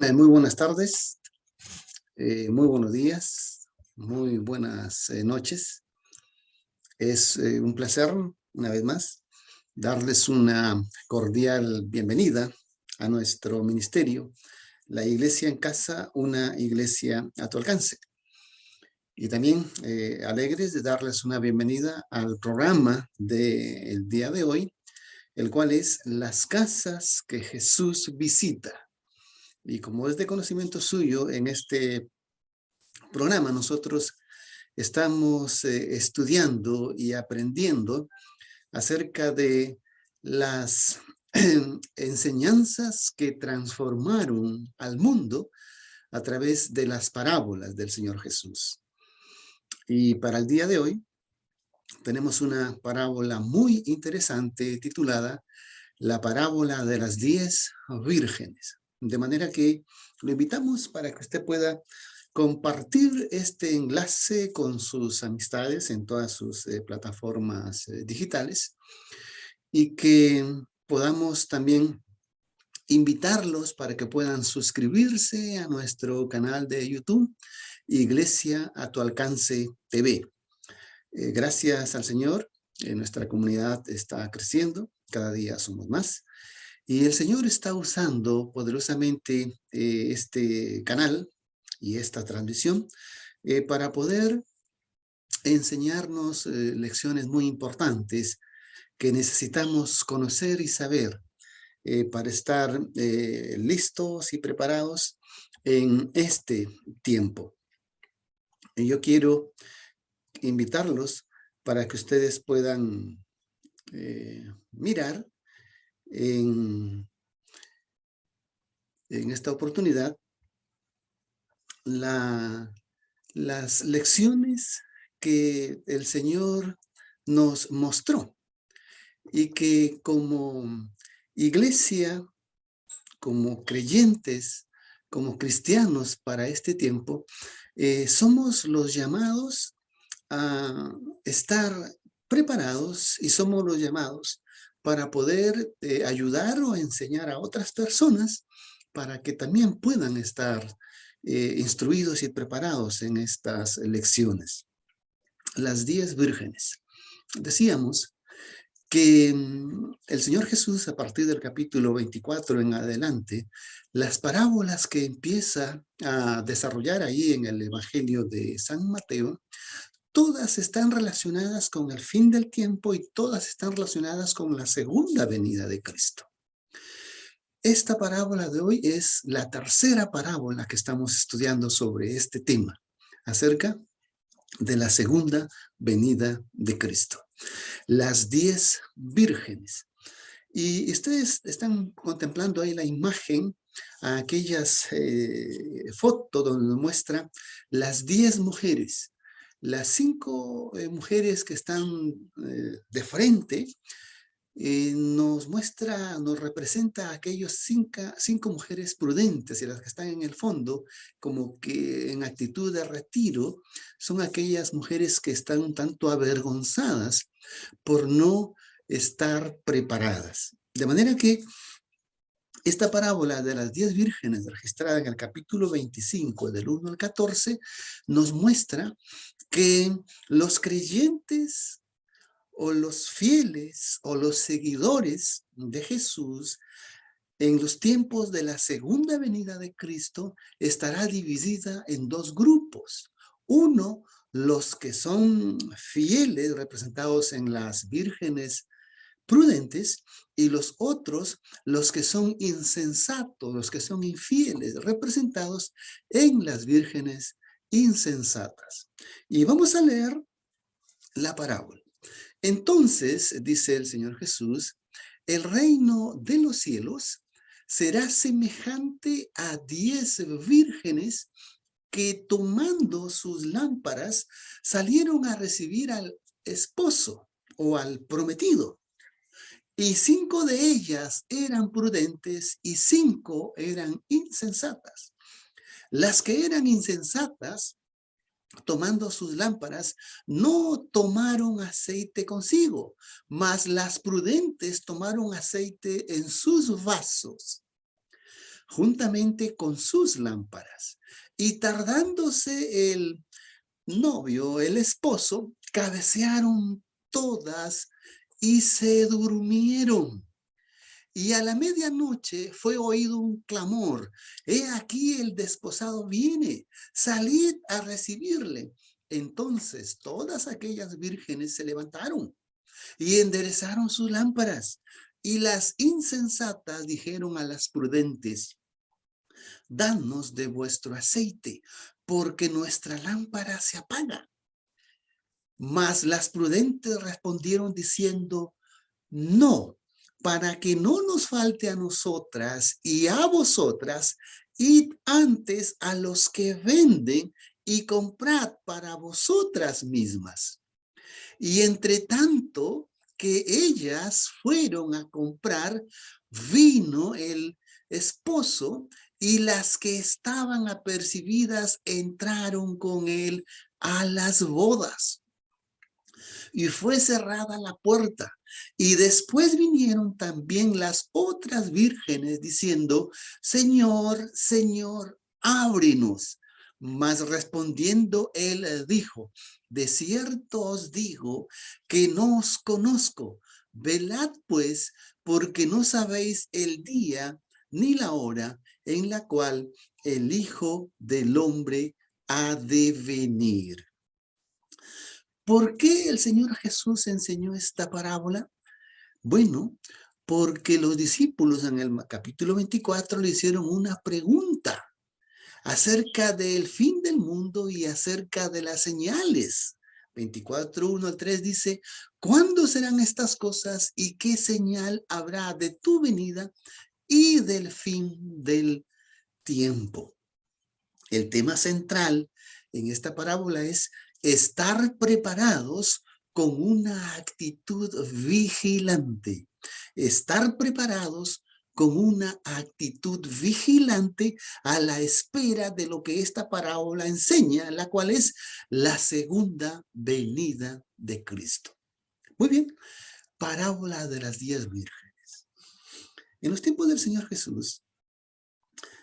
Muy buenas tardes, muy buenos días, muy buenas noches. Es un placer, una vez más, darles una cordial bienvenida a nuestro ministerio, la Iglesia en Casa, una iglesia a tu alcance. Y también alegres de darles una bienvenida al programa del día de hoy, el cual es Las Casas que Jesús visita. Y como es de conocimiento suyo, en este programa nosotros estamos estudiando y aprendiendo acerca de las enseñanzas que transformaron al mundo a través de las parábolas del Señor Jesús. Y para el día de hoy tenemos una parábola muy interesante titulada La parábola de las 10 vírgenes. De manera que lo invitamos para que usted pueda compartir este enlace con sus amistades en todas sus plataformas digitales y que podamos también invitarlos para que puedan suscribirse a nuestro canal de YouTube, Iglesia a tu alcance TV. Gracias al Señor, nuestra comunidad está creciendo, cada día somos más. Y el Señor está usando poderosamente este canal y esta transmisión para poder enseñarnos lecciones muy importantes que necesitamos conocer y saber para estar listos y preparados en este tiempo. Y yo quiero invitarlos para que ustedes puedan mirar en esta oportunidad las lecciones que el Señor nos mostró y que como iglesia, como creyentes, como cristianos para este tiempo, somos los llamados a estar preparados y somos los llamados para poder ayudar o enseñar a otras personas para que también puedan estar instruidos y preparados en estas lecciones. Las 10 vírgenes. Decíamos que el Señor Jesús, a partir del capítulo 24 en adelante, las parábolas que empieza a desarrollar ahí en el Evangelio de San Mateo, todas están relacionadas con el fin del tiempo y todas están relacionadas con la segunda venida de Cristo. Esta parábola de hoy es la tercera parábola que estamos estudiando sobre este tema, acerca de la segunda venida de Cristo. Las 10 vírgenes. Y ustedes están contemplando ahí la imagen, aquellas fotos donde muestra las 10 mujeres. Las 5 mujeres que están de frente nos muestra, nos representa a aquellos cinco mujeres prudentes, y las que están en el fondo, como que en actitud de retiro, son aquellas mujeres que están un tanto avergonzadas por no estar preparadas. De manera que esta parábola de las 10 vírgenes registrada en el capítulo 25, del 1 al 14, nos muestra que los creyentes o los fieles o los seguidores de Jesús en los tiempos de la segunda venida de Cristo estará dividida en dos grupos. Uno, los que son fieles, representados en las vírgenes prudentes, y los otros, los que son insensatos, los que son infieles, representados en las vírgenes insensatas. Y vamos a leer la parábola. Entonces, dice el Señor Jesús, el reino de los cielos será semejante a 10 vírgenes que tomando sus lámparas salieron a recibir al esposo o al prometido. Y 5 de ellas eran prudentes y 5 eran insensatas. Las que eran insensatas, tomando sus lámparas, no tomaron aceite consigo, mas las prudentes tomaron aceite en sus vasos. juntamente con sus lámparas. Y tardándose el novio, el esposo, cabecearon todas y se durmieron. Y a la medianoche fue oído un clamor: he aquí el desposado viene, salid a recibirle. Entonces todas aquellas vírgenes se levantaron y enderezaron sus lámparas. Y las insensatas dijeron a las prudentes: danos de vuestro aceite, porque nuestra lámpara se apaga. Mas las prudentes respondieron diciendo: no, para que no nos falte a nosotras y a vosotras, id antes a los que venden y comprad para vosotras mismas. Y entre tanto que ellas fueron a comprar, vino el esposo, y las que estaban apercibidas entraron con él a las bodas. Y fue cerrada la puerta. Y después vinieron también las otras vírgenes diciendo: Señor, Señor, ábrenos. Mas respondiendo él dijo: de cierto os digo que no os conozco. Velad pues, porque no sabéis el día ni la hora en la cual el Hijo del Hombre ha de venir. ¿Por qué el Señor Jesús enseñó esta parábola? Bueno, porque los discípulos en el capítulo 24 le hicieron una pregunta acerca del fin del mundo y acerca de las señales. 24, 1 al 3 dice: ¿cuándo serán estas cosas y qué señal habrá de tu venida y del fin del tiempo? El tema central en esta parábola es estar preparados con una actitud vigilante. Estar preparados con una actitud vigilante a la espera de lo que esta parábola enseña, la cual es la segunda venida de Cristo. Muy bien, parábola de las 10 vírgenes. En los tiempos del Señor Jesús,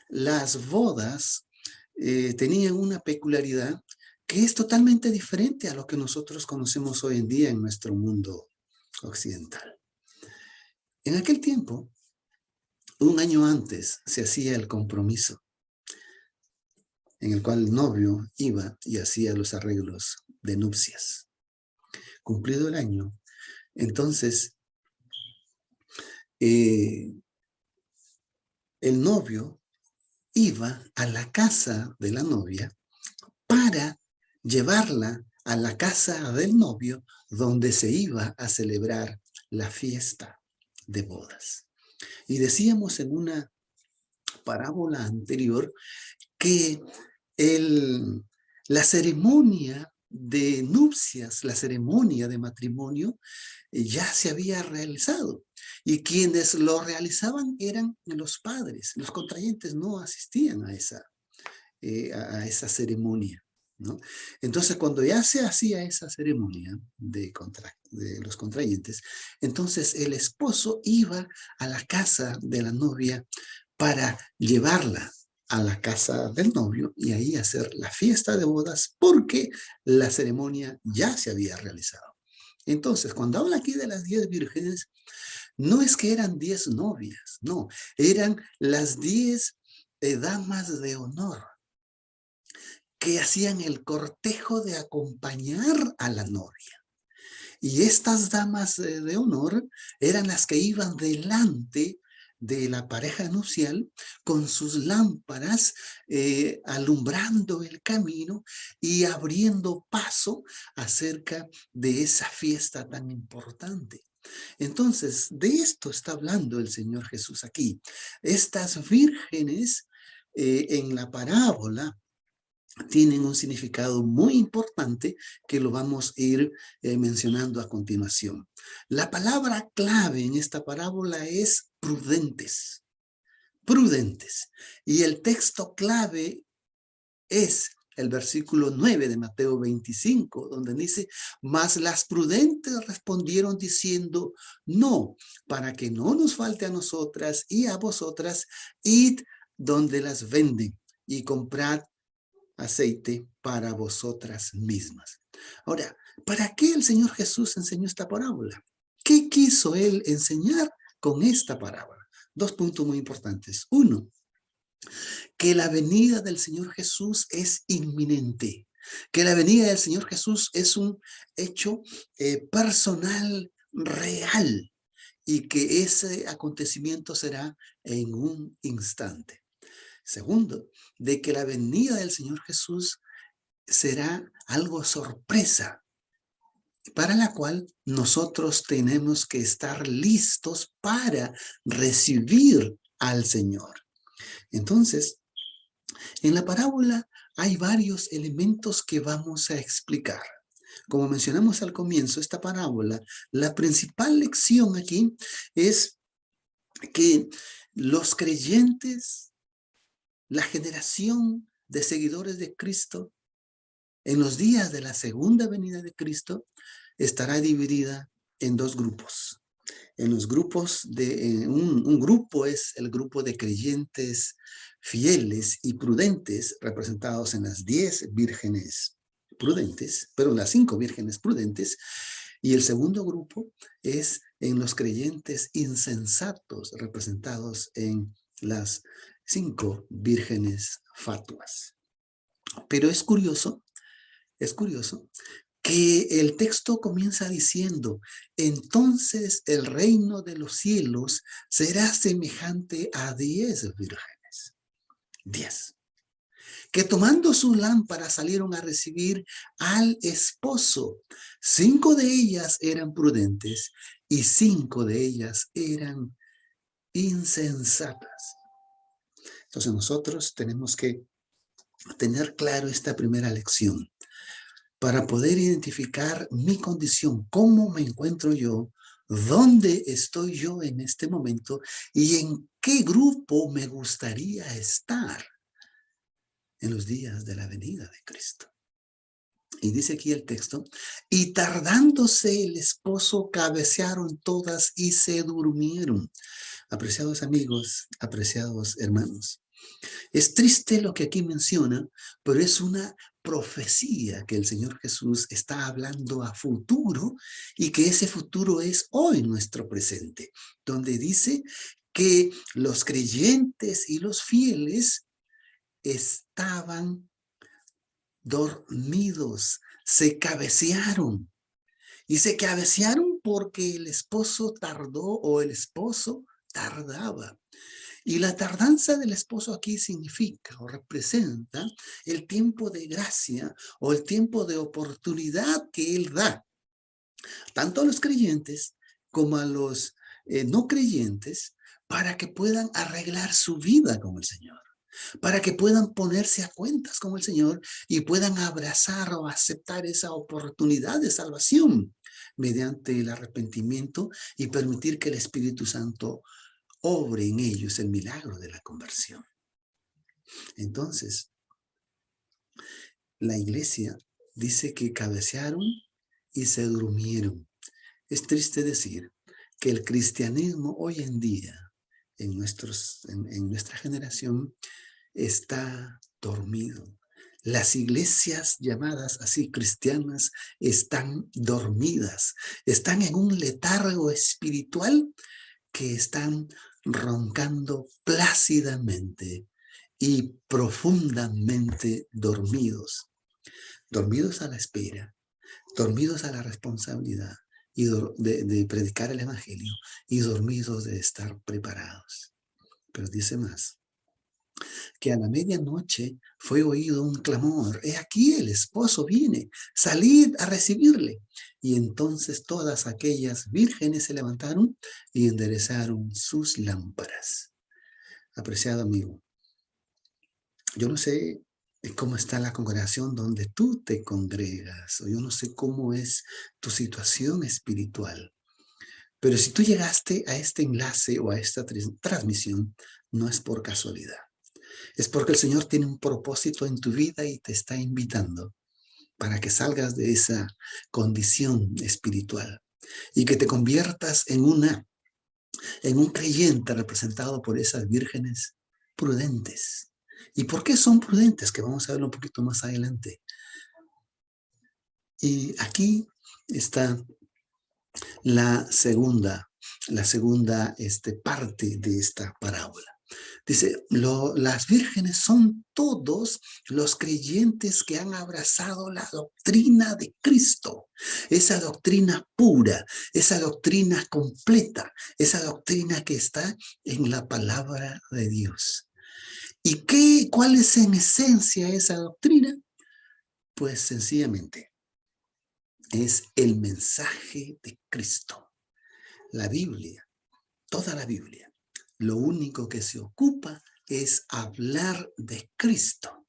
las bodas tenían una peculiaridad que es totalmente diferente a lo que nosotros conocemos hoy en día en nuestro mundo occidental. En aquel tiempo, un año antes, se hacía el compromiso, en el cual el novio iba y hacía los arreglos de nupcias. Cumplido el año, entonces el novio iba a la casa de la novia para llevarla a la casa del novio, donde se iba a celebrar la fiesta de bodas. Y decíamos en una parábola anterior que la ceremonia de nupcias, la ceremonia de matrimonio, ya se había realizado. Y quienes lo realizaban eran los padres. Los contrayentes no asistían a esa ceremonia, ¿no? Entonces, cuando ya se hacía esa ceremonia de los contrayentes, entonces el esposo iba a la casa de la novia para llevarla a la casa del novio y ahí hacer la fiesta de bodas, porque la ceremonia ya se había realizado. Entonces, cuando habla aquí de las 10 vírgenes, no es que eran 10 novias, no, eran las 10 damas de honor que hacían el cortejo de acompañar a la novia. Y estas damas de honor eran las que iban delante de la pareja nupcial con sus lámparas, alumbrando el camino y abriendo paso acerca de esa fiesta tan importante. Entonces, de esto está hablando el Señor Jesús aquí. Estas vírgenes en la parábola tienen un significado muy importante que lo vamos a ir mencionando a continuación. La palabra clave en esta parábola es prudentes. Prudentes. Y el texto clave es el versículo 9 de Mateo 25, donde dice: mas las prudentes respondieron diciendo: no, para que no nos falte a nosotras y a vosotras, id donde las venden y comprad aceite para vosotras mismas. Ahora, ¿para qué el Señor Jesús enseñó esta parábola? ¿Qué quiso Él enseñar con esta parábola? Dos puntos muy importantes. Uno, que la venida del Señor Jesús es inminente, que la venida del Señor Jesús es un hecho personal, real, y que ese acontecimiento será en un instante. Segundo, de que la venida del Señor Jesús será algo sorpresa, para la cual nosotros tenemos que estar listos para recibir al Señor. Entonces, en la parábola hay varios elementos que vamos a explicar. Como mencionamos al comienzo, esta parábola, la principal lección aquí es que los creyentes, la generación de seguidores de Cristo, en los días de la segunda venida de Cristo, estará dividida en dos grupos. En los grupos un grupo es el grupo de creyentes fieles y prudentes, representados en las 10 vírgenes prudentes, pero las 5 vírgenes prudentes, y el segundo grupo es en los creyentes insensatos, representados en las 5 vírgenes fatuas. Pero es curioso que el texto comienza diciendo, entonces el reino de los cielos será semejante a 10 vírgenes. 10. Que tomando su lámpara salieron a recibir al esposo. 5 de ellas eran prudentes y 5 de ellas eran insensatas. Entonces nosotros tenemos que tener claro esta primera lección, para poder identificar mi condición, cómo me encuentro yo, dónde estoy yo en este momento y en qué grupo me gustaría estar en los días de la venida de Cristo. Y dice aquí el texto, y tardándose el esposo, cabecearon todas y se durmieron. Apreciados amigos, apreciados hermanos, es triste lo que aquí menciona, pero es una profecía que el Señor Jesús está hablando a futuro y que ese futuro es hoy nuestro presente, donde dice que los creyentes y los fieles estaban dormidos, se cabecearon. Y se cabecearon porque el esposo tardó o el esposo tardaba. Y la tardanza del esposo aquí significa o representa el tiempo de gracia o el tiempo de oportunidad que él da, tanto a los creyentes como a los no creyentes, para que puedan arreglar su vida con el Señor, para que puedan ponerse a cuentas con el Señor y puedan abrazar o aceptar esa oportunidad de salvación mediante el arrepentimiento y permitir que el Espíritu Santo obre en ellos el milagro de la conversión. Entonces, la iglesia dice que cabecearon y se durmieron. Es triste decir que el cristianismo hoy en día, en nuestra generación, está dormido. Las iglesias llamadas así cristianas están dormidas, están en un letargo espiritual que están roncando plácidamente y profundamente dormidos. Dormidos a la espera, dormidos a la responsabilidad y de predicar el evangelio y dormidos de estar preparados. Pero dice más, que a la medianoche fue oído un clamor, he aquí el esposo viene, salid a recibirle. Y entonces todas aquellas vírgenes se levantaron y enderezaron sus lámparas. Apreciado amigo, yo no sé cómo está la congregación donde tú te congregas, o yo no sé cómo es tu situación espiritual, pero si tú llegaste a este enlace o a esta transmisión, no es por casualidad. Es porque el Señor tiene un propósito en tu vida y te está invitando para que salgas de esa condición espiritual y que te conviertas en un creyente representado por esas vírgenes prudentes. ¿Y por qué son prudentes? Que vamos a verlo un poquito más adelante. Y aquí está la segunda parte de esta parábola. Dice, las vírgenes son todos los creyentes que han abrazado la doctrina de Cristo, esa doctrina pura, esa doctrina completa, esa doctrina que está en la palabra de Dios. ¿Y cuál es en esencia esa doctrina? Pues sencillamente es el mensaje de Cristo. La Biblia, toda la Biblia, lo único que se ocupa es hablar de Cristo.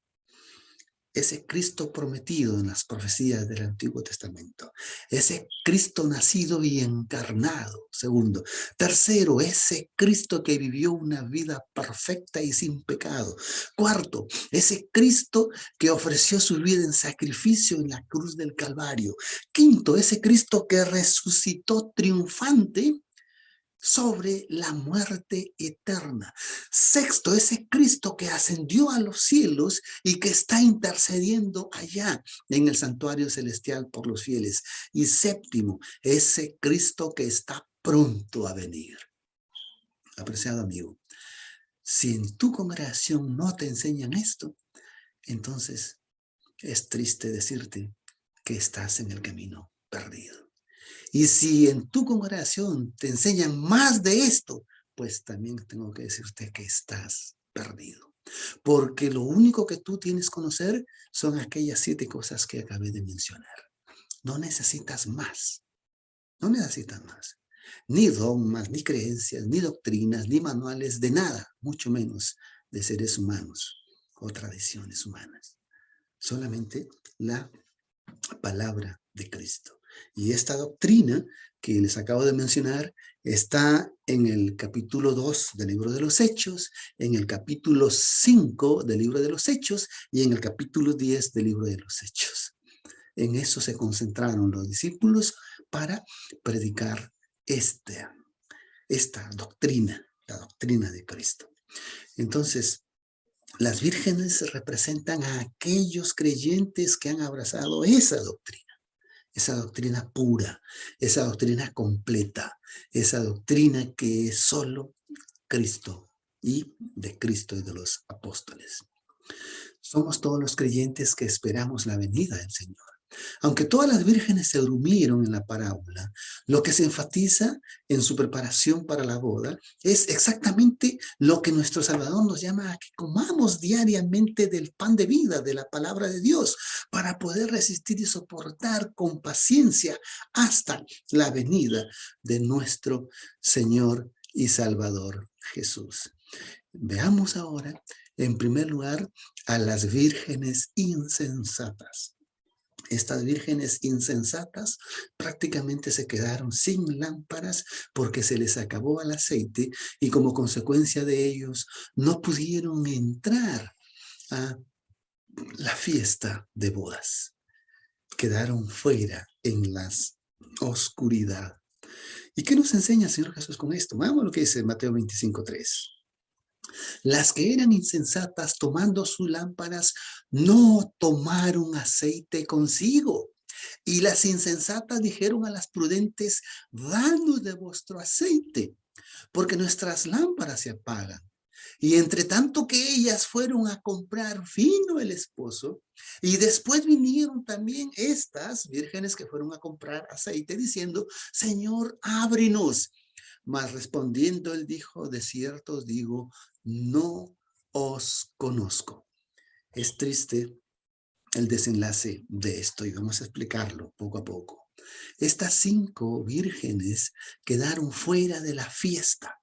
Ese Cristo prometido en las profecías del Antiguo Testamento. Ese Cristo nacido y encarnado, segundo. Tercero, ese Cristo que vivió una vida perfecta y sin pecado. Cuarto, ese Cristo que ofreció su vida en sacrificio en la cruz del Calvario. Quinto, ese Cristo que resucitó triunfante sobre la muerte eterna. Sexto, ese Cristo que ascendió a los cielos y que está intercediendo allá en el santuario celestial por los fieles. Y séptimo, ese Cristo que está pronto a venir. Apreciado amigo, si en tu congregación no te enseñan esto, entonces es triste decirte que estás en el camino perdido. Y si en tu congregación te enseñan más de esto, pues también tengo que decirte que estás perdido. Porque lo único que tú tienes que conocer son aquellas 7 cosas que acabé de mencionar. No necesitas más. No necesitas más. Ni dogmas, ni creencias, ni doctrinas, ni manuales de nada, mucho menos de seres humanos o tradiciones humanas. Solamente la palabra de Cristo. Y esta doctrina que les acabo de mencionar está en el capítulo 2 del libro de los Hechos, en el capítulo 5 del libro de los Hechos y en el capítulo 10 del libro de los Hechos. En eso se concentraron los discípulos para predicar esta doctrina, la doctrina de Cristo. Entonces, las vírgenes representan a aquellos creyentes que han abrazado esa doctrina pura, esa doctrina completa, esa doctrina que es solo Cristo y de Cristo y de los apóstoles. Somos todos los creyentes que esperamos la venida del Señor. Aunque todas las vírgenes se durmieron en la parábola, lo que se enfatiza en su preparación para la boda es exactamente lo que nuestro Salvador nos llama a que comamos diariamente del pan de vida, de la palabra de Dios, para poder resistir y soportar con paciencia hasta la venida de nuestro Señor y Salvador Jesús. Veamos ahora, en primer lugar, a las vírgenes insensatas. Estas vírgenes insensatas prácticamente se quedaron sin lámparas porque se les acabó el aceite y como consecuencia de ellos no pudieron entrar a la fiesta de bodas. Quedaron fuera en la oscuridad. ¿Y qué nos enseña el Señor Jesús con esto? Vamos a lo que dice Mateo 25:3. Las que eran insensatas tomando sus lámparas no tomaron aceite consigo. Y las insensatas dijeron a las prudentes, danos de vuestro aceite, porque nuestras lámparas se apagan. Y entre tanto que ellas fueron a comprar, vino el esposo, y después vinieron también estas vírgenes que fueron a comprar aceite, diciendo, Señor, ábrenos. Mas respondiendo él dijo, de cierto os digo, no os conozco. Es triste el desenlace de esto y vamos a explicarlo poco a poco. Estas 5 vírgenes quedaron fuera de la fiesta,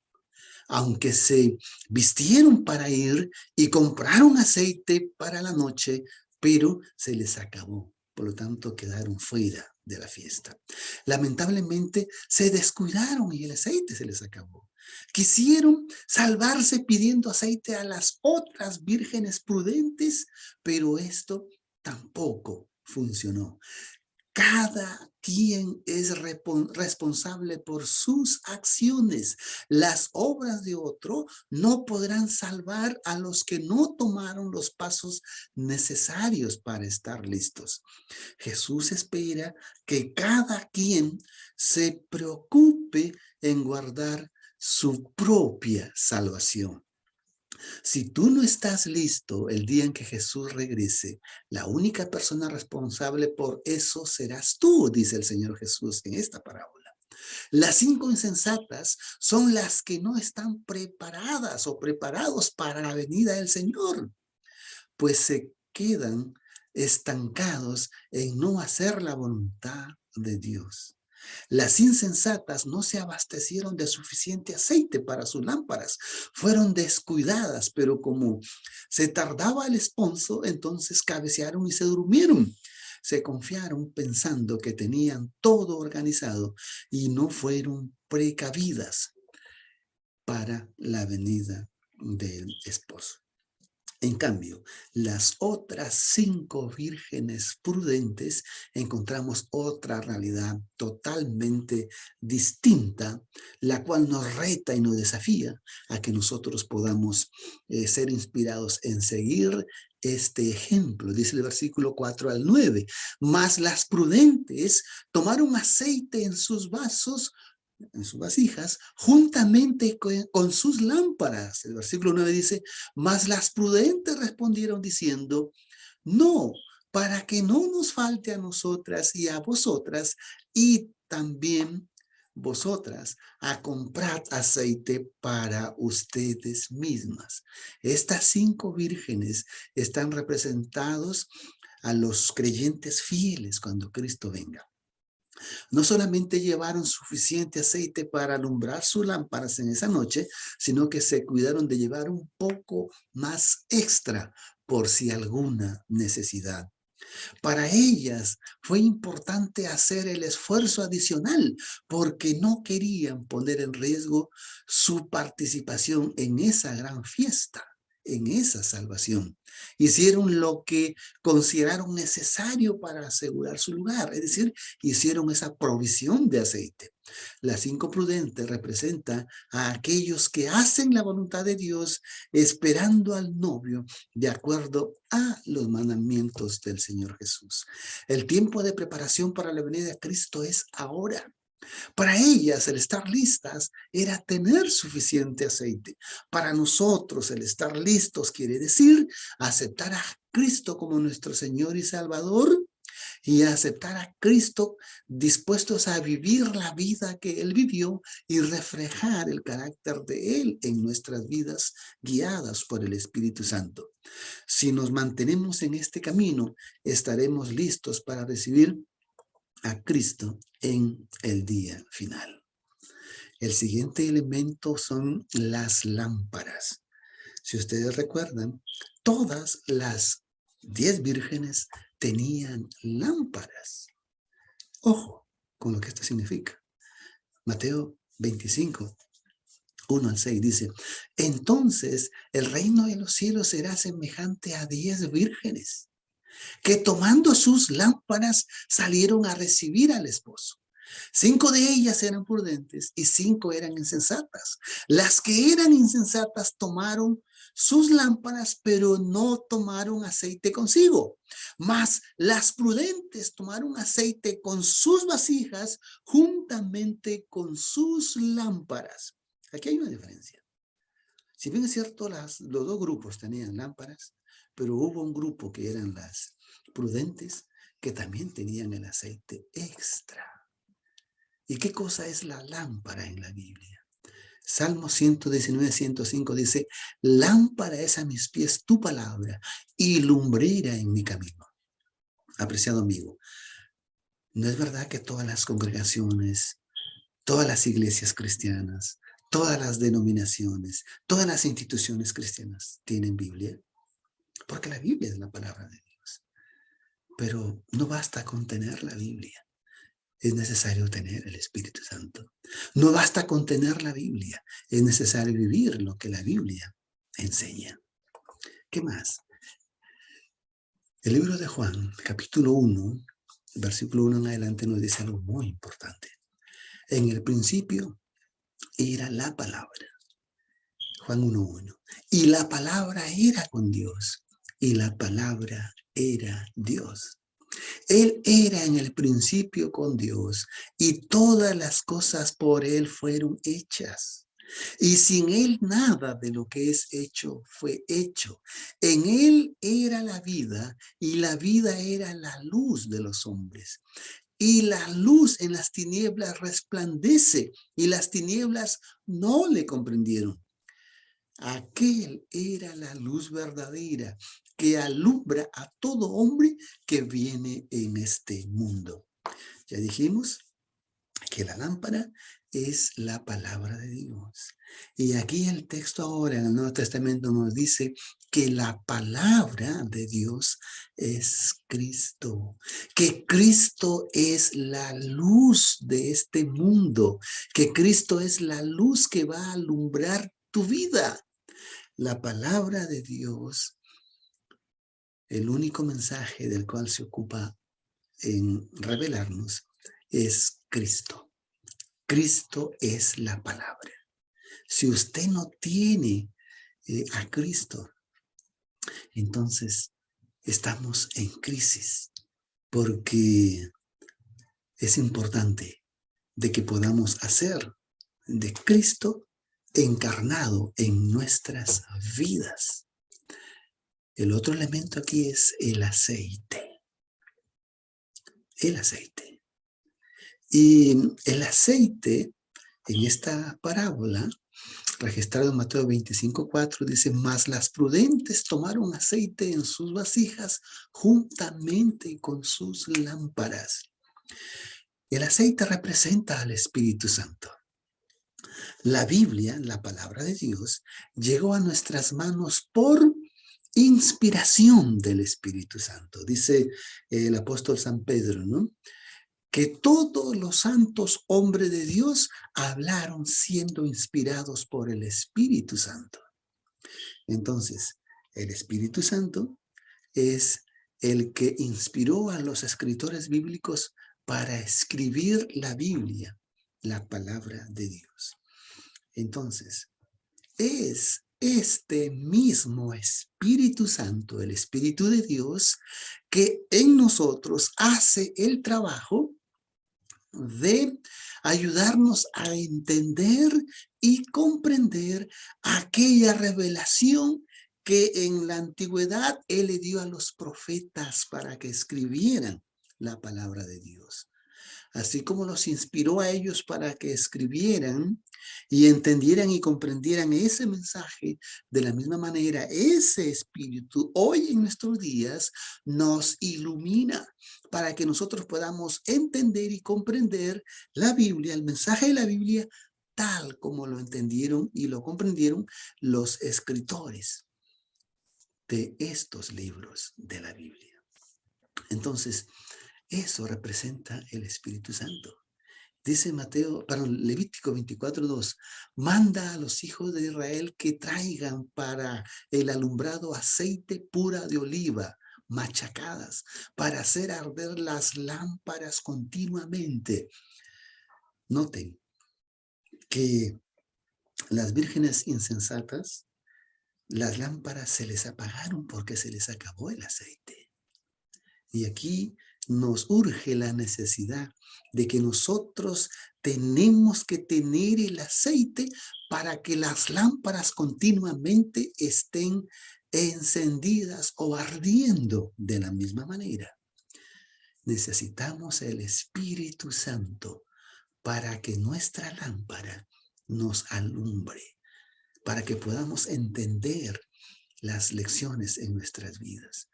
aunque se vistieron para ir y compraron aceite para la noche, pero se les acabó. Por lo tanto, quedaron fuera de la fiesta. Lamentablemente, se descuidaron y el aceite se les acabó. Quisieron salvarse pidiendo aceite a las otras vírgenes prudentes, pero esto tampoco funcionó. Cada quien es responsable por sus acciones. Las obras de otro no podrán salvar a los que no tomaron los pasos necesarios para estar listos. Jesús espera que cada quien se preocupe en guardar su propia salvación. Si tú no estás listo el día en que Jesús regrese, la única persona responsable por eso serás tú, dice el Señor Jesús en esta parábola. Las 5 insensatas son las que no están preparadas o preparados para la venida del Señor, pues se quedan estancados en no hacer la voluntad de Dios. Las insensatas no se abastecieron de suficiente aceite para sus lámparas. Fueron descuidadas, pero como se tardaba el esposo, entonces cabecearon y se durmieron. Se confiaron pensando que tenían todo organizado y no fueron precavidas para la venida del esposo. En cambio, las otras 5 vírgenes prudentes encontramos otra realidad totalmente distinta, la cual nos reta y nos desafía a que nosotros podamos ser inspirados en seguir este ejemplo. Dice el versículo 4 al 9. Mas las prudentes tomaron aceite en sus vasos, en sus vasijas, juntamente con sus lámparas. El versículo 9 dice, mas las prudentes respondieron diciendo, no, para que no nos falte a nosotras y a vosotras, y también vosotras, a comprar aceite para ustedes mismas. Estas 5 vírgenes están representados a los creyentes fieles cuando Cristo venga. No solamente llevaron suficiente aceite para alumbrar sus lámparas en esa noche, sino que se cuidaron de llevar un poco más extra por si alguna necesidad. Para ellas fue importante hacer el esfuerzo adicional porque no querían poner en riesgo su participación en esa gran fiesta, en esa salvación. Hicieron lo que consideraron necesario para asegurar su lugar, es decir, hicieron esa provisión de aceite. Las 5 prudentes representan a aquellos que hacen la voluntad de Dios esperando al novio de acuerdo a los mandamientos del Señor Jesús. El tiempo de preparación para la venida de Cristo es ahora. Para ellas el estar listas era tener suficiente aceite. Para nosotros el estar listos quiere decir aceptar a Cristo como nuestro Señor y Salvador y aceptar a Cristo dispuestos a vivir la vida que Él vivió y reflejar el carácter de Él en nuestras vidas guiadas por el Espíritu Santo. Si nos mantenemos en este camino, estaremos listos para recibir a Cristo en el día final. El siguiente elemento son las lámparas. Si ustedes recuerdan, todas las 10 vírgenes tenían lámparas. Ojo con lo que esto significa. Mateo 25, 1 al 6 dice, entonces el reino de los cielos será semejante a 10 vírgenes que tomando sus lámparas salieron a recibir al esposo. 5 de ellas eran prudentes y 5 eran insensatas. Las que eran insensatas tomaron sus lámparas, pero no tomaron aceite consigo. Mas las prudentes tomaron aceite con sus vasijas juntamente con sus lámparas. Aquí hay una diferencia. Si bien es cierto, los 2 grupos tenían lámparas, pero hubo un grupo que eran las prudentes que también tenían el aceite extra. ¿Y qué cosa es la lámpara en la Biblia? Salmo 119, 105 dice, lámpara es a mis pies tu palabra y lumbrera en mi camino. Apreciado amigo, ¿no es verdad que todas las congregaciones, todas las iglesias cristianas, todas las denominaciones, todas las instituciones cristianas tienen Biblia? Porque la Biblia es la palabra de Dios. Pero no basta con tener la Biblia. Es necesario tener el Espíritu Santo. No basta con tener la Biblia. Es necesario vivir lo que la Biblia enseña. ¿Qué más? El libro de Juan, capítulo 1, el versículo 1 en adelante nos dice algo muy importante. En el principio era la palabra. Juan 1:1. Y la palabra era con Dios. Y la palabra era Dios. Él era en el principio con Dios. Y todas las cosas por Él fueron hechas. Y sin Él nada de lo que es hecho fue hecho. En Él era la vida. Y la vida era la luz de los hombres. Y la luz en las tinieblas resplandece. Y las tinieblas no le comprendieron. Aquel era la luz verdadera que alumbra a todo hombre que viene en este mundo. Ya dijimos que la lámpara es la palabra de Dios. Y aquí el texto ahora en el Nuevo Testamento nos dice que la palabra de Dios es Cristo, que Cristo es la luz de este mundo, que Cristo es la luz que va a alumbrar tu vida. La palabra de Dios, el único mensaje del cual se ocupa en revelarnos, es Cristo. Cristo es la palabra. Si usted no tiene a Cristo, entonces estamos en crisis, porque es importante de que podamos hacer de Cristo encarnado en nuestras vidas. El otro elemento aquí es el aceite. El aceite. Y el aceite en esta parábola, registrado en Mateo 25:4, dice: mas las prudentes tomaron aceite en sus vasijas juntamente con sus lámparas. El aceite representa al Espíritu Santo. La Biblia, la palabra de Dios, llegó a nuestras manos por inspiración del Espíritu Santo. Dice el apóstol San Pedro, ¿no?, que todos los santos hombres de Dios hablaron siendo inspirados por el Espíritu Santo. Entonces, el Espíritu Santo es el que inspiró a los escritores bíblicos para escribir la Biblia, la palabra de Dios. Entonces, es este mismo Espíritu Santo, el Espíritu de Dios, que en nosotros hace el trabajo de ayudarnos a entender y comprender aquella revelación que en la antigüedad Él le dio a los profetas para que escribieran la palabra de Dios. Así como los inspiró a ellos para que escribieran y entendieran y comprendieran ese mensaje, de la misma manera, ese Espíritu hoy en nuestros días nos ilumina para que nosotros podamos entender y comprender la Biblia, el mensaje de la Biblia, tal como lo entendieron y lo comprendieron los escritores de estos libros de la Biblia. Entonces, eso representa el Espíritu Santo. Dice Levítico 24:2, manda a los hijos de Israel que traigan para el alumbrado aceite pura de oliva, machacadas, para hacer arder las lámparas continuamente. Noten que las vírgenes insensatas, las lámparas se les apagaron porque se les acabó el aceite. Y aquí nos urge la necesidad de que nosotros tenemos que tener el aceite para que las lámparas continuamente estén encendidas o ardiendo de la misma manera. Necesitamos el Espíritu Santo para que nuestra lámpara nos alumbre, para que podamos entender las lecciones en nuestras vidas.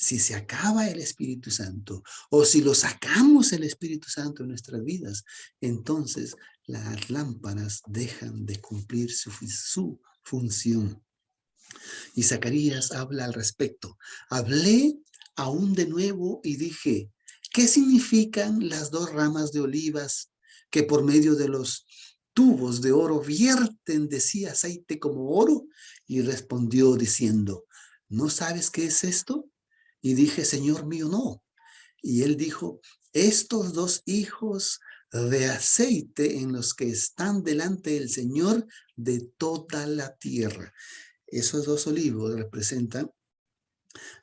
Si se acaba el Espíritu Santo o si lo sacamos el Espíritu Santo en nuestras vidas, entonces las lámparas dejan de cumplir su función. Y Zacarías habla al respecto. Hablé aún de nuevo y dije, ¿qué significan las dos ramas de olivas que por medio de los tubos de oro vierten de sí aceite como oro? Y respondió diciendo, ¿no sabes qué es esto? Y dije, Señor mío, no. Y él dijo, estos dos hijos de aceite en los que están delante del Señor de toda la tierra. Esos dos olivos representan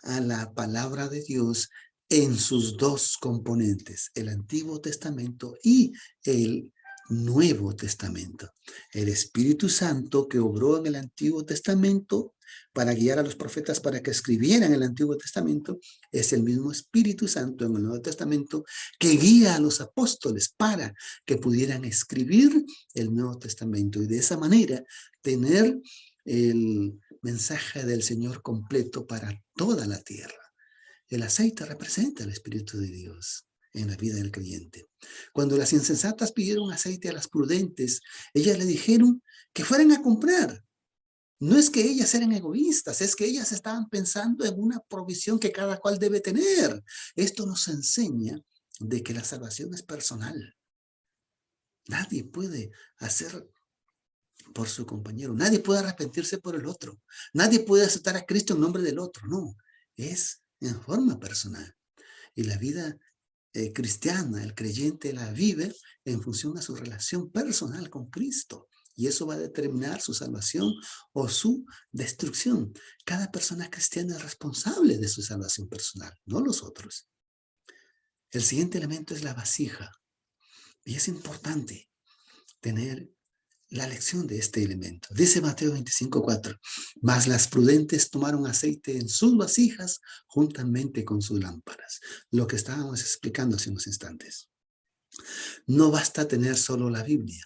a la palabra de Dios en sus dos componentes, el Antiguo Testamento y el Nuevo Testamento. El Espíritu Santo que obró en el Antiguo Testamento para guiar a los profetas para que escribieran el Antiguo Testamento, es el mismo Espíritu Santo en el Nuevo Testamento que guía a los apóstoles para que pudieran escribir el Nuevo Testamento y de esa manera tener el mensaje del Señor completo para toda la tierra. El aceite representa el Espíritu de Dios en la vida del creyente. Cuando las insensatas pidieron aceite a las prudentes, ellas le dijeron que fueran a comprar. No es que ellas eran egoístas, es que ellas estaban pensando en una provisión que cada cual debe tener. Esto nos enseña de que la salvación es personal. Nadie puede hacer por su compañero. Nadie puede arrepentirse por el otro. Nadie puede aceptar a Cristo en nombre del otro. No, es en forma personal. Y la vida cristiana, el creyente la vive en función a su relación personal con Cristo. Y eso va a determinar su salvación o su destrucción. Cada persona cristiana es responsable de su salvación personal, no los otros. El siguiente elemento es la vasija. Y es importante tener la lección de este elemento. Dice Mateo 25:4, mas las prudentes tomaron aceite en sus vasijas juntamente con sus lámparas. Lo que estábamos explicando hace unos instantes. No basta tener solo la Biblia,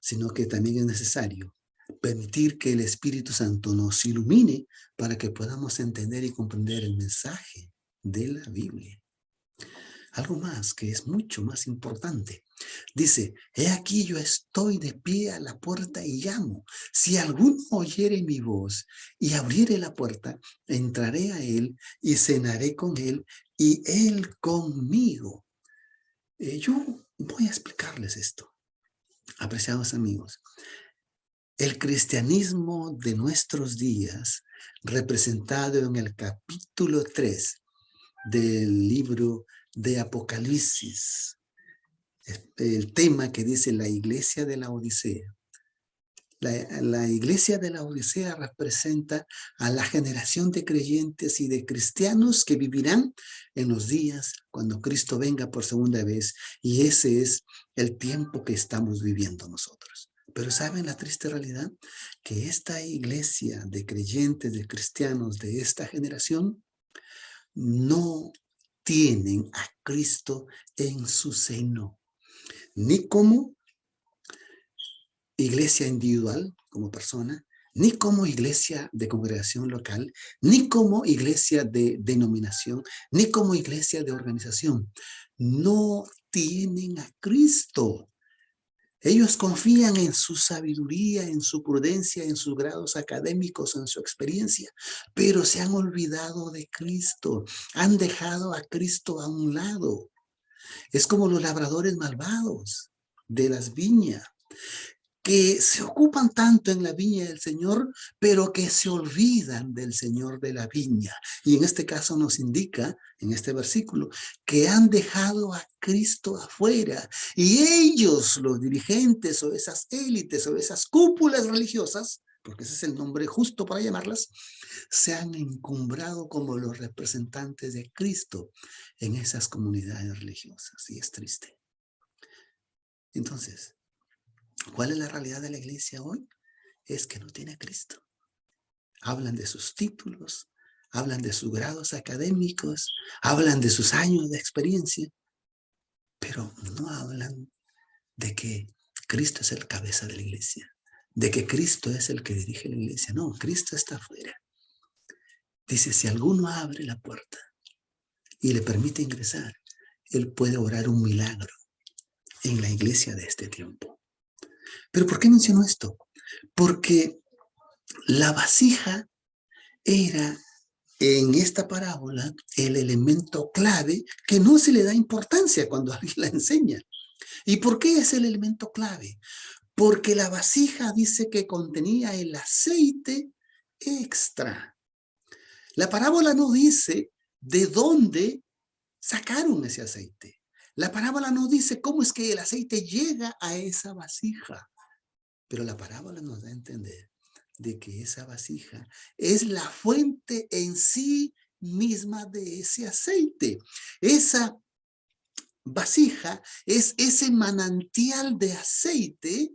sino que también es necesario permitir que el Espíritu Santo nos ilumine para que podamos entender y comprender el mensaje de la Biblia. Algo más que es mucho más importante. Dice, he aquí yo estoy de pie a la puerta y llamo. Si alguno oyere mi voz y abriere la puerta, entraré a él y cenaré con él y él conmigo. Yo voy a explicarles esto, apreciados amigos. El cristianismo de nuestros días, representado en el capítulo 3 del libro de Apocalipsis, el tema que dice la iglesia de la Odisea. La iglesia de la Odisea representa a la generación de creyentes y de cristianos que vivirán en los días cuando Cristo venga por segunda vez. Y ese es el tiempo que estamos viviendo nosotros. Pero ¿saben la triste realidad? Que esta iglesia de creyentes, de cristianos de esta generación, no tienen a Cristo en su seno. Ni como iglesia individual, como persona, ni como iglesia de congregación local, ni como iglesia de denominación, ni como iglesia de organización. No tienen a Cristo. Ellos confían en su sabiduría, en su prudencia, en sus grados académicos, en su experiencia, pero se han olvidado de Cristo. Han dejado a Cristo a un lado. Es como los labradores malvados de las viñas, que se ocupan tanto en la viña del Señor, pero que se olvidan del Señor de la viña. Y en este caso nos indica, en este versículo, que han dejado a Cristo afuera. Y ellos, los dirigentes o esas élites o esas cúpulas religiosas, porque ese es el nombre justo para llamarlas, se han encumbrado como los representantes de Cristo en esas comunidades religiosas. Y es triste. Entonces, ¿cuál es la realidad de la iglesia hoy? Es que no tiene a Cristo. Hablan de sus títulos, hablan de sus grados académicos, hablan de sus años de experiencia, pero no hablan de que Cristo es el cabeza de la iglesia, de que Cristo es el que dirige la iglesia. No, Cristo está afuera. Dice, si alguno abre la puerta y le permite ingresar, él puede orar un milagro en la iglesia de este tiempo. ¿Pero por qué menciono esto? Porque la vasija era en esta parábola el elemento clave que no se le da importancia cuando alguien la enseña. ¿Y por qué es el elemento clave? Porque la vasija dice que contenía el aceite extra. La parábola no dice de dónde sacaron ese aceite. La parábola no dice cómo es que el aceite llega a esa vasija, pero la parábola nos da a entender de que esa vasija es la fuente en sí misma de ese aceite. Esa vasija es ese manantial de aceite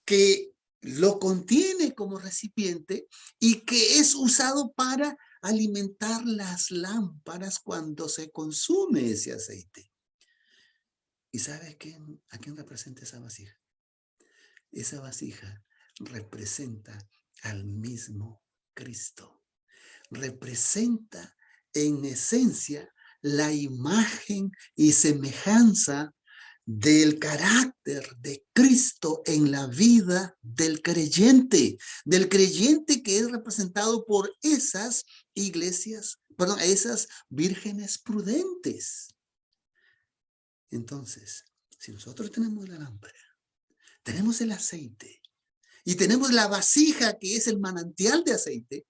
que lo contiene como recipiente y que es usado para alimentar las lámparas cuando se consume ese aceite. ¿Y sabe a quién representa esa vasija? Esa vasija representa al mismo Cristo. Representa en esencia la imagen y semejanza del carácter de Cristo en la vida del creyente que es representado por esas iglesias, perdón, esas vírgenes prudentes. Entonces, si nosotros tenemos la lámpara, tenemos el aceite y tenemos la vasija que es el manantial de aceite,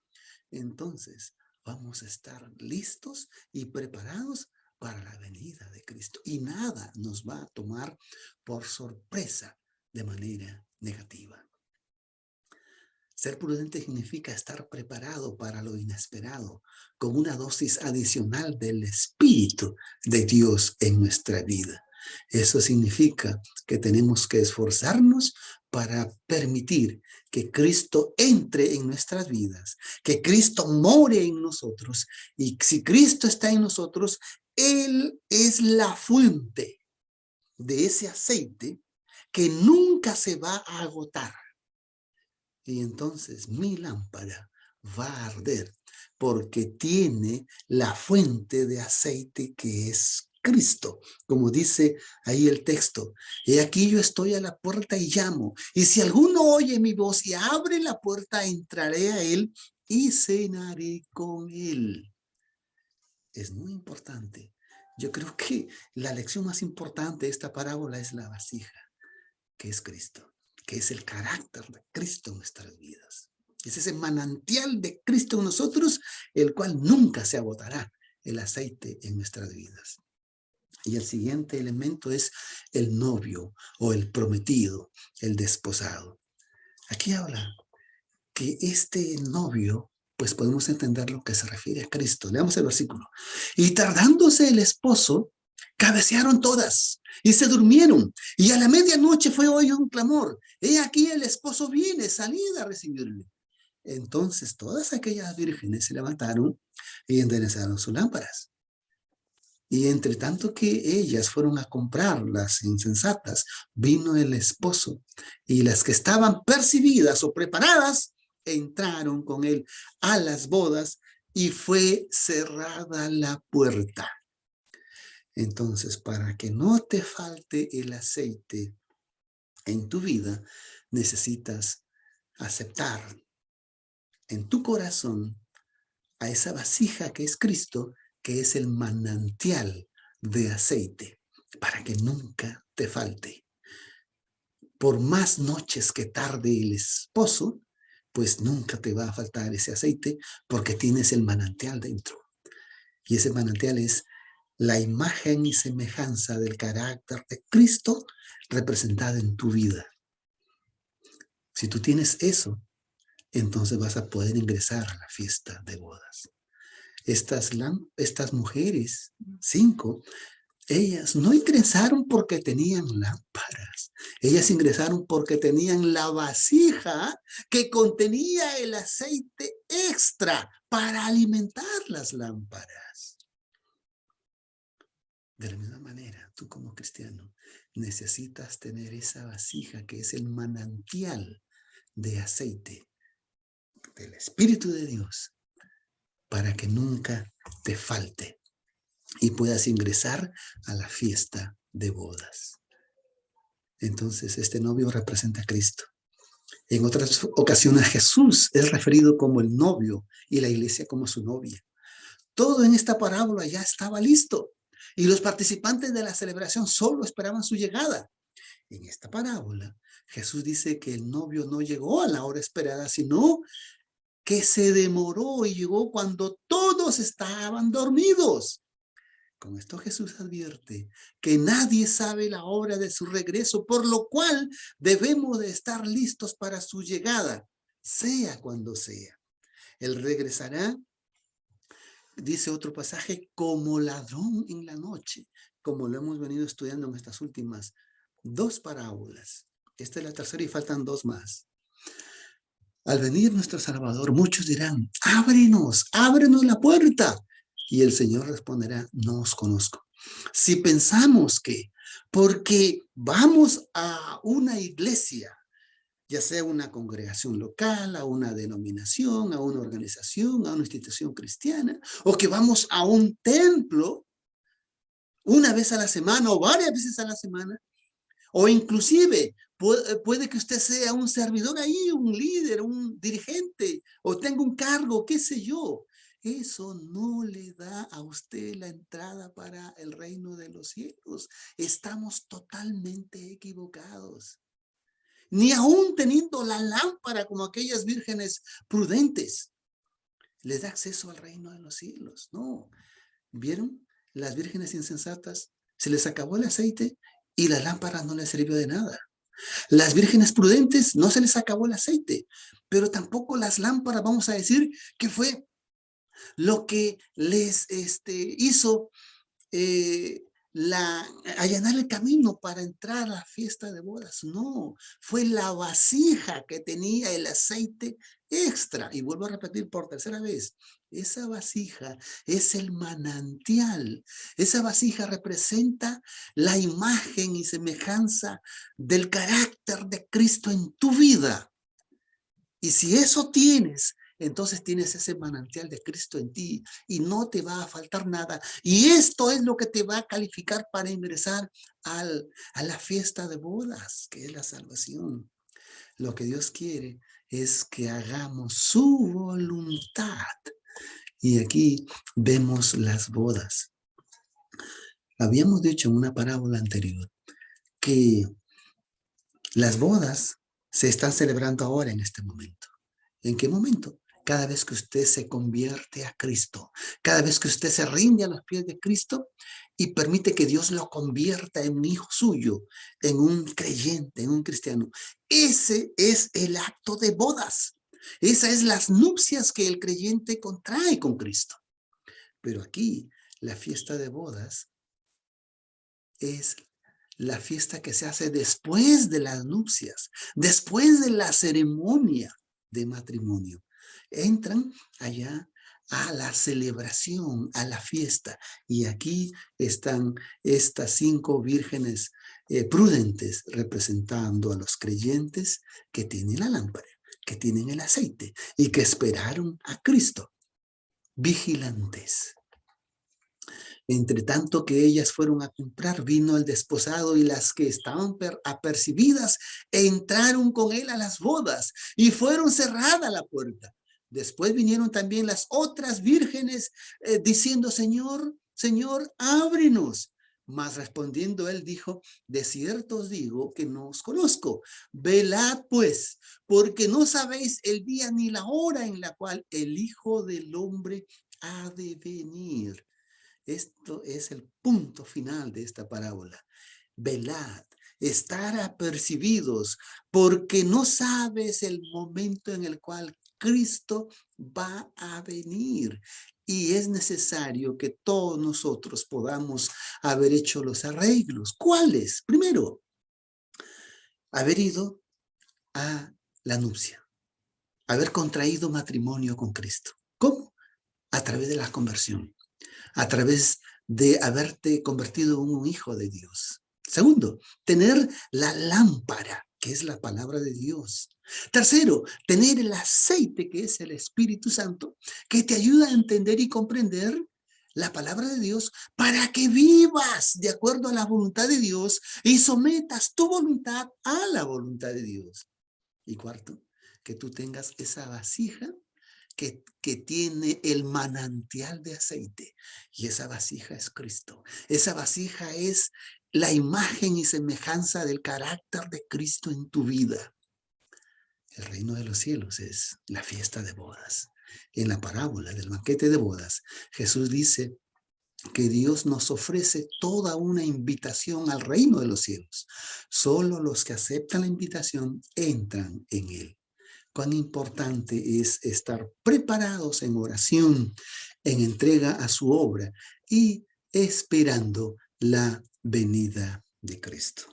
entonces vamos a estar listos y preparados para la venida de Cristo. Y nada nos va a tomar por sorpresa de manera negativa. Ser prudente significa estar preparado para lo inesperado, con una dosis adicional del Espíritu de Dios en nuestra vida. Eso significa que tenemos que esforzarnos para permitir que Cristo entre en nuestras vidas, que Cristo more en nosotros, y si Cristo está en nosotros, Él es la fuente de ese aceite que nunca se va a agotar. Y entonces mi lámpara va a arder porque tiene la fuente de aceite que es Cristo. Como dice ahí el texto, he aquí yo estoy a la puerta y llamo. Y si alguno oye mi voz y abre la puerta, entraré a él y cenaré con él. Es muy importante. Yo creo que la lección más importante de esta parábola es la vasija, que es Cristo, que es el carácter de Cristo en nuestras vidas. Es ese manantial de Cristo en nosotros, el cual nunca se agotará el aceite en nuestras vidas. Y el siguiente elemento es el novio o el prometido, el desposado. Aquí habla que este novio, pues podemos entender lo que se refiere a Cristo. Leamos el versículo. Y tardándose el esposo, cabecearon todas y se durmieron. Y a la medianoche fue oído un clamor. He aquí el esposo viene, salid a recibirle. Entonces todas aquellas vírgenes se levantaron y enderezaron sus lámparas. Y entre tanto que ellas fueron a comprar, las insensatas, vino el esposo. Y las que estaban percibidas o preparadas, entraron con él a las bodas y fue cerrada la puerta. Entonces, para que no te falte el aceite en tu vida, necesitas aceptar en tu corazón a esa vasija que es Cristo, que es el manantial de aceite, para que nunca te falte. Por más noches que tarde el esposo, pues nunca te va a faltar ese aceite, porque tienes el manantial dentro. Y ese manantial es la imagen y semejanza del carácter de Cristo representada en tu vida. Si tú tienes eso, entonces vas a poder ingresar a la fiesta de bodas. Estas mujeres, 5, ellas no ingresaron porque tenían lámparas. Ellas ingresaron porque tenían la vasija que contenía el aceite extra para alimentar las lámparas. De la misma manera, tú como cristiano necesitas tener esa vasija que es el manantial de aceite del Espíritu de Dios para que nunca te falte y puedas ingresar a la fiesta de bodas. Entonces, este novio representa a Cristo. En otras ocasiones, Jesús es referido como el novio y la iglesia como su novia. Todo en esta parábola ya estaba listo y los participantes de la celebración solo esperaban su llegada. En esta parábola, Jesús dice que el novio no llegó a la hora esperada, sino que se demoró y llegó cuando todos estaban dormidos. Con esto Jesús advierte que nadie sabe la hora de su regreso, por lo cual debemos de estar listos para su llegada, sea cuando sea. Él regresará, dice otro pasaje, como ladrón en la noche, como lo hemos venido estudiando en estas últimas dos parábolas. Esta es la tercera y faltan dos más. Al venir nuestro Salvador, muchos dirán, ábrenos la puerta. Y el Señor responderá, no os conozco. Si pensamos que porque vamos a una iglesia, ya sea una congregación local, a una denominación, a una organización, a una institución cristiana, o que vamos a un templo una vez a la semana o varias veces a la semana, o inclusive puede que usted sea un servidor ahí, un líder, un dirigente, o tenga un cargo, qué sé yo. Eso no le da a usted la entrada para el reino de los cielos. Estamos totalmente equivocados. Ni aún teniendo la lámpara como aquellas vírgenes prudentes, les da acceso al reino de los cielos. No. ¿Vieron? Las vírgenes insensatas, se les acabó el aceite y la lámpara no les sirvió de nada. Las vírgenes prudentes no se les acabó el aceite, pero tampoco las lámparas, vamos a decir, que fue lo que les hizo allanar el camino para entrar a la fiesta de bodas. No, fue la vasija que tenía el aceite extra. Y vuelvo a repetir por tercera vez, esa vasija es el manantial. Esa vasija representa la imagen y semejanza del carácter de Cristo en tu vida. Y si eso tienes, entonces tienes ese manantial de Cristo en ti y no te va a faltar nada. Y esto es lo que te va a calificar para ingresar a la fiesta de bodas, que es la salvación. Lo que Dios quiere es que hagamos su voluntad. Y aquí vemos las bodas. Habíamos dicho en una parábola anterior que las bodas se están celebrando ahora en este momento. ¿En qué momento? Cada vez que usted se convierte a Cristo, cada vez que usted se rinde a los pies de Cristo y permite que Dios lo convierta en un hijo suyo, en un creyente, en un cristiano. Ese es el acto de bodas. Esas es las nupcias que el creyente contrae con Cristo. Pero aquí la fiesta de bodas es la fiesta que se hace después de las nupcias, después de la ceremonia de matrimonio. Entran allá a la celebración, a la fiesta. Y aquí están estas 5 vírgenes prudentes representando a los creyentes que tienen la lámpara, que tienen el aceite y que esperaron a Cristo. Vigilantes. Entre tanto que ellas fueron a comprar, vino el desposado y las que estaban apercibidas entraron con él a las bodas y fueron cerrada la puerta. Después vinieron también las otras vírgenes diciendo, Señor, Señor, ábrenos. Mas respondiendo él dijo, de cierto os digo que no os conozco. Velad pues, porque no sabéis el día ni la hora en la cual el Hijo del Hombre ha de venir. Esto es el punto final de esta parábola. Velad, estar apercibidos, porque no sabes el momento en el cual Cristo va a venir. Y es necesario que todos nosotros podamos haber hecho los arreglos. ¿Cuáles? Primero, haber ido a la nupcia, haber contraído matrimonio con Cristo. ¿Cómo? A través de la conversión, a través de haberte convertido en un hijo de Dios. Segundo, tener la lámpara, que es la palabra de Dios. Tercero, tener el aceite, que es el Espíritu Santo, que te ayuda a entender y comprender la palabra de Dios para que vivas de acuerdo a la voluntad de Dios y sometas tu voluntad a la voluntad de Dios. Y cuarto, que tú tengas esa vasija que tiene el manantial de aceite. Y esa vasija es Cristo. Esa vasija es la imagen y semejanza del carácter de Cristo en tu vida. El reino de los cielos es la fiesta de bodas. En la parábola del banquete de bodas, Jesús dice que Dios nos ofrece toda una invitación al reino de los cielos. Solo los que aceptan la invitación entran en él. Cuán importante es estar preparados en oración, en entrega a su obra y esperando la venida de Cristo.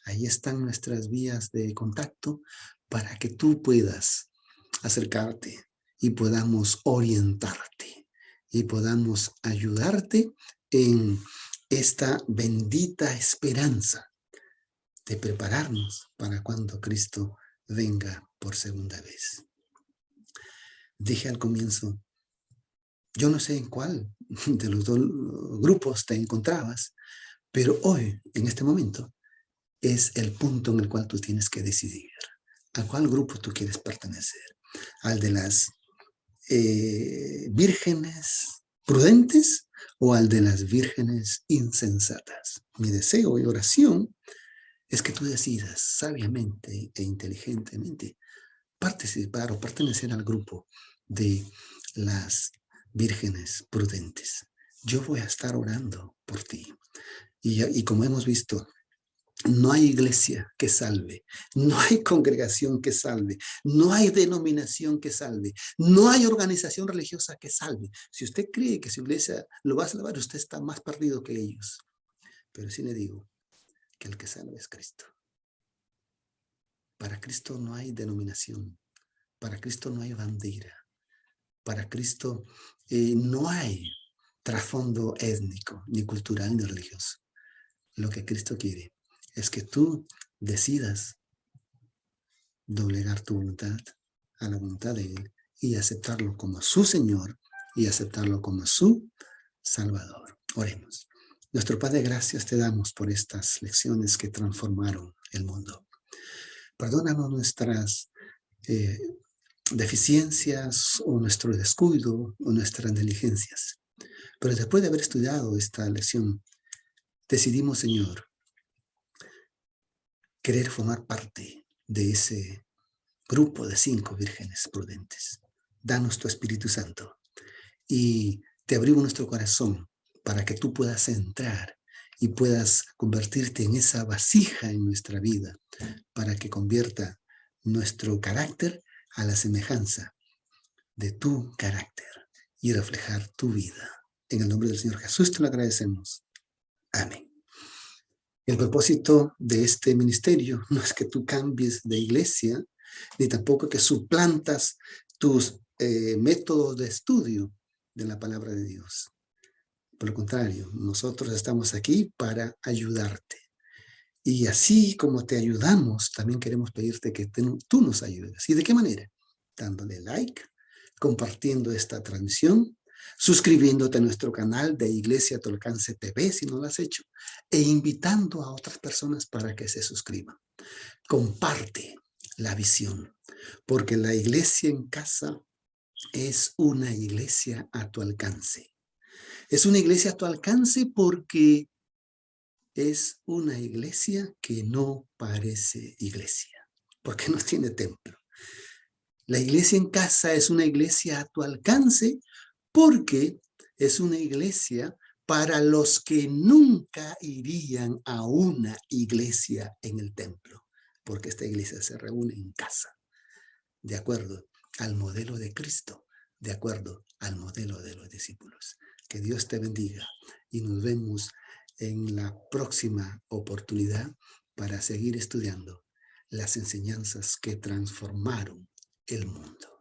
Ahí están nuestras vías de contacto para que tú puedas acercarte y podamos orientarte y podamos ayudarte en esta bendita esperanza de prepararnos para cuando Cristo venga por segunda vez. Dije al comienzo, yo no sé en cuál de los dos grupos te encontrabas, pero hoy, en este momento, es el punto en el cual tú tienes que decidir a cuál grupo tú quieres pertenecer. ¿Al de las vírgenes prudentes o al de las vírgenes insensatas? Mi deseo y oración es que tú decidas sabiamente e inteligentemente participar o pertenecer al grupo de las vírgenes prudentes. Yo voy a estar orando por ti. Y como hemos visto, no hay iglesia que salve, no hay congregación que salve, no hay denominación que salve, no hay organización religiosa que salve. Si usted cree que su iglesia lo va a salvar, usted está más perdido que ellos. Pero sí le digo que el que salva es Cristo. Para Cristo no hay denominación, para Cristo no hay bandera, para Cristo no hay trasfondo étnico, ni cultural, ni religioso. Lo que Cristo quiere es que tú decidas doblegar tu voluntad a la voluntad de Él y aceptarlo como su Señor y aceptarlo como su Salvador. Oremos. Nuestro Padre, gracias te damos por estas lecciones que transformaron el mundo. Perdónanos nuestras deficiencias o nuestro descuido o nuestras negligencias. Pero después de haber estudiado esta lección, decidimos, Señor, querer formar parte de ese grupo de 5 vírgenes prudentes. Danos tu Espíritu Santo y te abrimos nuestro corazón para que tú puedas entrar y puedas convertirte en esa vasija en nuestra vida para que convierta nuestro carácter a la semejanza de tu carácter y reflejar tu vida. En el nombre del Señor Jesús te lo agradecemos. Amén. El propósito de este ministerio no es que tú cambies de iglesia, ni tampoco que suplantas tus métodos de estudio de la palabra de Dios. Por lo contrario, nosotros estamos aquí para ayudarte. Y así como te ayudamos, también queremos pedirte que tú nos ayudes. ¿Y de qué manera? Dándole like, compartiendo esta transmisión, suscribiéndote a nuestro canal de Iglesia a tu Alcance TV si no lo has hecho, e invitando a otras personas para que se suscriban. Comparte la visión, porque la iglesia en casa es una iglesia a tu alcance. Es una iglesia a tu alcance porque es una iglesia que no parece iglesia, porque no tiene templo. La iglesia en casa es una iglesia a tu alcance porque es una iglesia para los que nunca irían a una iglesia en el templo, porque esta iglesia se reúne en casa, de acuerdo al modelo de Cristo, de acuerdo al modelo de los discípulos. Que Dios te bendiga y nos vemos en la próxima oportunidad para seguir estudiando las enseñanzas que transformaron el mundo.